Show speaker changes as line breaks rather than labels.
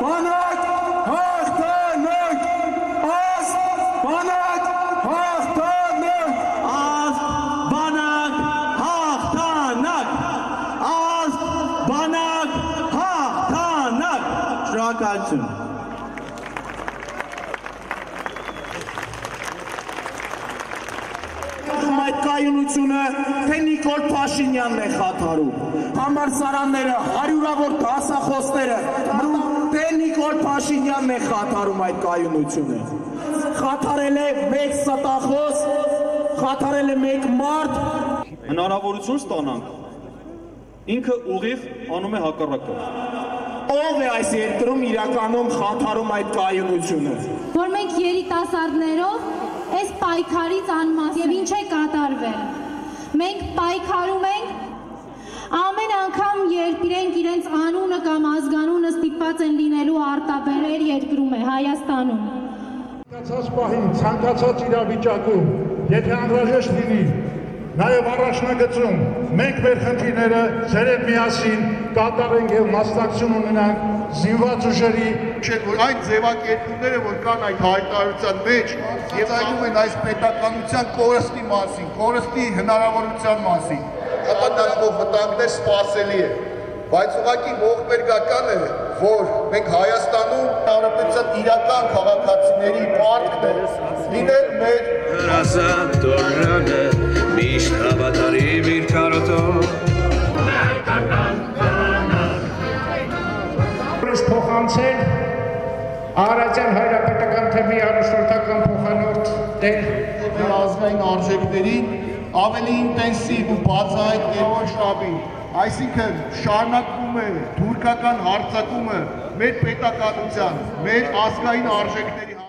բանակ հաղթանակ, ազգ բանակ հաղթանակ,
ազգ բանակ հաղթանակ, ազգ բանակ հաղթանակ։ Շնորհակալություն։
Այդ կայունությունը թե Նիկոլ Փաշինյանն է խաթարում, համալսարանները, հարյուրավոր դասախոսները, թե Նիկոլ Փաշինյանն է խաթարում այդ կայունությունը։ Խաթարել է մեկ ստախոս, խաթարել է մեկ մարդ։
Հնարավորություն ստանանք, ինքը ուղիղ անում է հակառակը։
Ով է այս երկրում իրականում խաթարում այդ կայունությունը։
Որ մենք երիտասարդներով այս պայքարից անմաս եւ ինչ է կատարվել։ Մենք պայքարում ենք ամեն անգամ, երբ իրենց անունը կամ ազգանունը ստիպված են լինելու արտաբերել երկրում է, Հայաստանում։
Ցանկացած պահին, ցանկացած իրավիճակում, եթե անհրաժեշտ լինի, նաև առաջնագծում, մենք մեր խնդիրները ձերև միասին կատարենք եւ մասնակցություն ունենանք զինված ուժերի,
որ այն ձևակերպումները, որ կան այդ հայտարարության մեջ եւ այլում են այս պետականության կորստի մասին, կորստի հնարավորության մասին, ապա նրանով վտանգներ սպասելի է, բայց ուղղակի ողբերգական է, որ մենք Հայաստանում հանրապետության իրական քաղաքացիների պարտքն է լինել մեր
հրասատորանը միշտ հավատարիմ իր կարոտով
փոխանցել Արարատյան Հանրապետական թեմի առաջնորդական փոխանորդ տեր
ազգային արժեքներին ավելի ինտենսիվ ու բացահայտ կերպով շտաբին, այսինքն շարունակվում է թուրքական հարձակումը մեր պետականության, մեր ազգային արժեքների